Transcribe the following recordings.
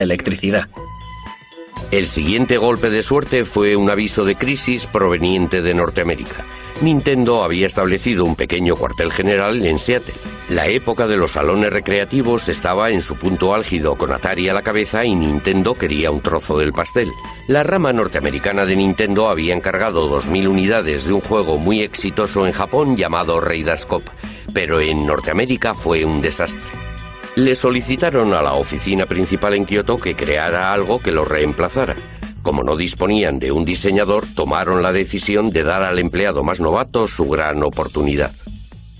electricidad. El siguiente golpe de suerte fue un aviso de crisis proveniente de Norteamérica. Nintendo había establecido un pequeño cuartel general en Seattle. La época de los salones recreativos estaba en su punto álgido, con Atari a la cabeza, y Nintendo quería un trozo del pastel. La rama norteamericana de Nintendo había encargado 2000 unidades de un juego muy exitoso en Japón llamado Raiders Cop, pero en Norteamérica fue un desastre. Le solicitaron a la oficina principal en Kioto que creara algo que lo reemplazara. Como no disponían de un diseñador, tomaron la decisión de dar al empleado más novato su gran oportunidad.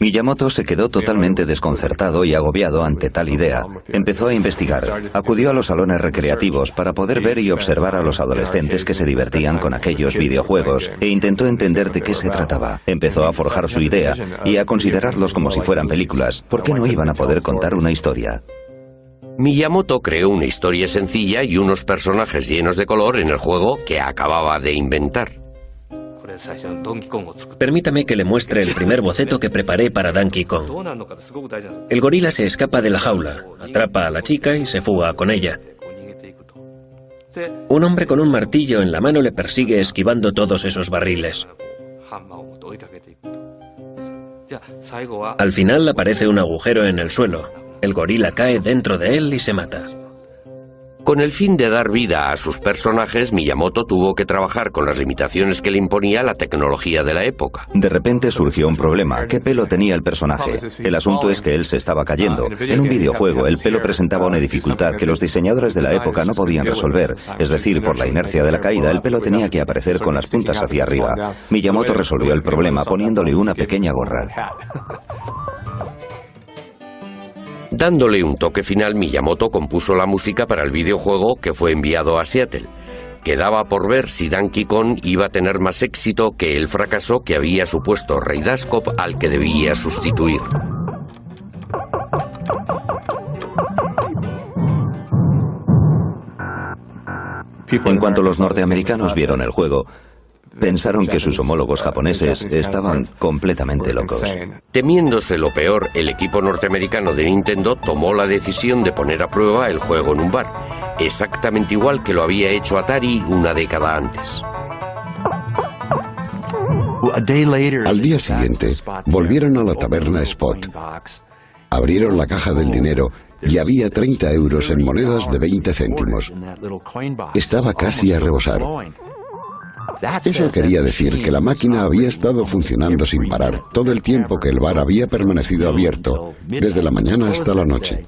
Miyamoto se quedó totalmente desconcertado y agobiado ante tal idea. Empezó a investigar. Acudió a los salones recreativos para poder ver y observar a los adolescentes que se divertían con aquellos videojuegos e intentó entender de qué se trataba. Empezó a forjar su idea y a considerarlos como si fueran películas. ¿Por qué no iban a poder contar una historia? Miyamoto creó una historia sencilla y unos personajes llenos de color en el juego que acababa de inventar. Permítame que le muestre el primer boceto que preparé para Donkey Kong. El gorila se escapa de la jaula, atrapa a la chica y se fuga con ella. Un hombre con un martillo en la mano le persigue esquivando todos esos barriles. Al final aparece un agujero en el suelo. El gorila cae dentro de él y se mata. Con el fin de dar vida a sus personajes, Miyamoto tuvo que trabajar con las limitaciones que le imponía la tecnología de la época. De repente surgió un problema. ¿Qué pelo tenía el personaje? El asunto es que él se estaba cayendo. En un videojuego, el pelo presentaba una dificultad que los diseñadores de la época no podían resolver. Es decir, por la inercia de la caída, el pelo tenía que aparecer con las puntas hacia arriba. Miyamoto resolvió el problema poniéndole una pequeña gorra. Dándole un toque final, Miyamoto compuso la música para el videojuego que fue enviado a Seattle. Quedaba por ver si Donkey Kong iba a tener más éxito que el fracaso que había supuesto Raiders Cop, al que debía sustituir. En cuanto los norteamericanos vieron el juego, pensaron que sus homólogos japoneses estaban completamente locos. Temiéndose lo peor, el equipo norteamericano de Nintendo tomó la decisión de poner a prueba el juego en un bar, exactamente igual que lo había hecho Atari una década antes. Al día siguiente, volvieron a la taberna Spot. Abrieron la caja del dinero y había 30 euros en monedas de 20 céntimos. Estaba casi a rebosar. Eso quería decir que la máquina había estado funcionando sin parar todo el tiempo que el bar había permanecido abierto, desde la mañana hasta la noche.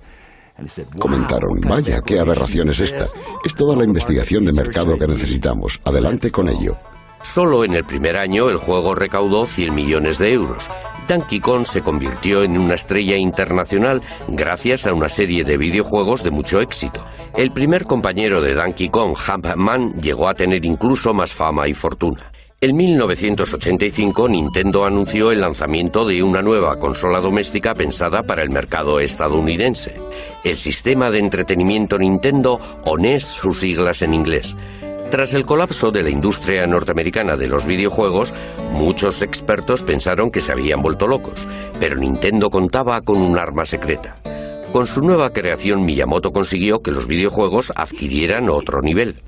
Comentaron: vaya, qué aberración es esta. Es toda la investigación de mercado que necesitamos. Adelante con ello. Solo en el primer año el juego recaudó 100 millones de euros. Donkey Kong se convirtió en una estrella internacional gracias a una serie de videojuegos de mucho éxito. El primer compañero de Donkey Kong, Jumpman, llegó a tener incluso más fama y fortuna. En 1985, Nintendo anunció el lanzamiento de una nueva consola doméstica pensada para el mercado estadounidense. El sistema de entretenimiento Nintendo, o NES, sus siglas en inglés. Tras el colapso de la industria norteamericana de los videojuegos, muchos expertos pensaron que se habían vuelto locos, pero Nintendo contaba con un arma secreta. Con su nueva creación, Miyamoto consiguió que los videojuegos adquirieran otro nivel.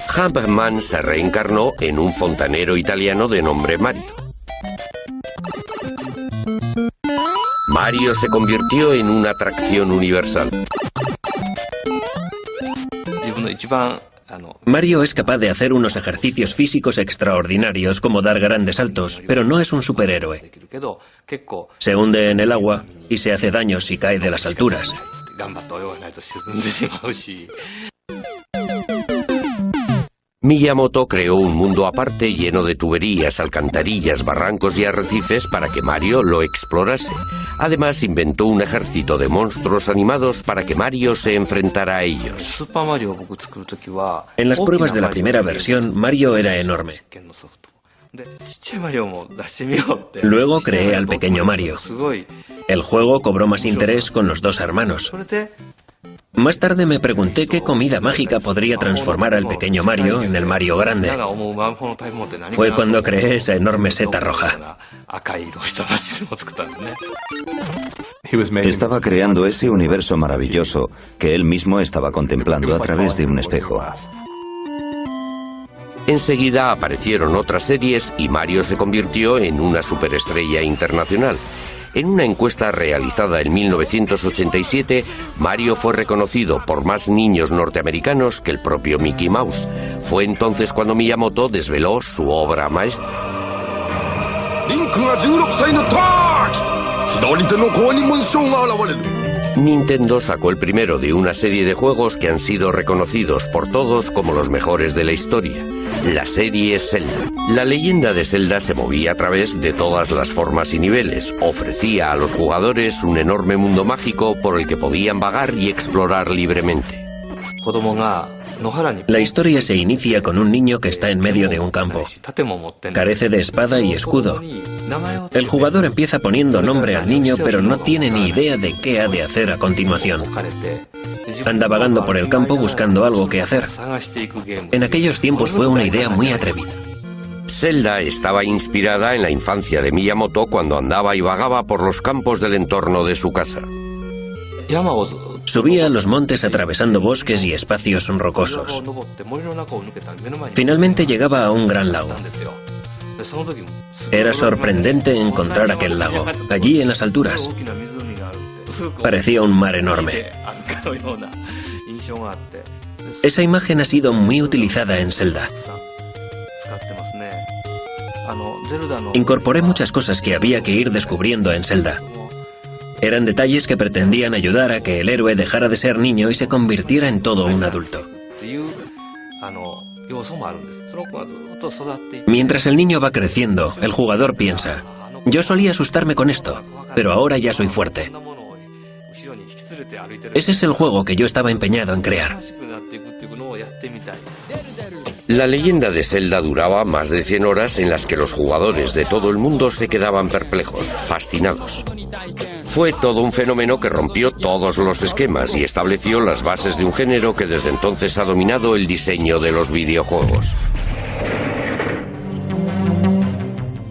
Jumpman se reencarnó en un fontanero italiano de nombre Mario. Mario se convirtió en una atracción universal. Mario es capaz de hacer unos ejercicios físicos extraordinarios, como dar grandes saltos, pero no es un superhéroe. Se hunde en el agua y se hace daño si cae de las alturas. Miyamoto creó un mundo aparte lleno de tuberías, alcantarillas, barrancos y arrecifes para que Mario lo explorase. Además, inventó un ejército de monstruos animados para que Mario se enfrentara a ellos. En las pruebas de la primera versión, Mario era enorme. Luego creé al pequeño Mario. El juego cobró más interés con los dos hermanos. Más tarde me pregunté qué comida mágica podría transformar al pequeño Mario en el Mario grande. Fue cuando creé esa enorme seta roja. Estaba creando ese universo maravilloso que él mismo estaba contemplando a través de un espejo. Enseguida aparecieron otras series y Mario se convirtió en una superestrella internacional. En una encuesta realizada en 1987, Mario fue reconocido por más niños norteamericanos que el propio Mickey Mouse. Fue entonces cuando Miyamoto desveló su obra maestra. Nintendo sacó el primero de una serie de juegos que han sido reconocidos por todos como los mejores de la historia. La serie Zelda. La leyenda de Zelda se movía a través de todas las formas y niveles. Ofrecía a los jugadores un enorme mundo mágico por el que podían vagar y explorar libremente. La historia se inicia con un niño que está en medio de un campo. Carece de espada y escudo. El jugador empieza poniendo nombre al niño, pero no tiene ni idea de qué ha de hacer a continuación. Anda vagando por el campo buscando algo que hacer. En aquellos tiempos fue una idea muy atrevida. Zelda estaba inspirada en la infancia de Miyamoto cuando andaba y vagaba por los campos del entorno de su casa. Subía a los montes atravesando bosques y espacios rocosos. Finalmente llegaba a un gran lago. Era sorprendente encontrar aquel lago, allí en las alturas. Parecía un mar enorme. Esa imagen ha sido muy utilizada en Zelda. Incorporé muchas cosas que había que ir descubriendo en Zelda. Eran detalles que pretendían ayudar a que el héroe dejara de ser niño y se convirtiera en todo un adulto. Mientras el niño va creciendo, el jugador piensa: yo solía asustarme con esto, pero ahora ya soy fuerte. Ese es el juego que yo estaba empeñado en crear. La leyenda de Zelda duraba más de 100 horas en las que los jugadores de todo el mundo se quedaban perplejos, fascinados. Fue todo un fenómeno que rompió todos los esquemas y estableció las bases de un género que desde entonces ha dominado el diseño de los videojuegos.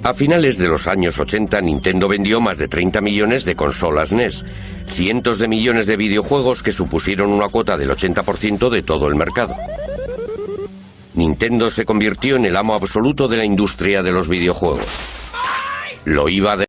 A finales de los años 80, Nintendo vendió más de 30 millones de consolas NES, cientos de millones de videojuegos que supusieron una cuota del 80% de todo el mercado. Nintendo se convirtió en el amo absoluto de la industria de los videojuegos. Lo iba de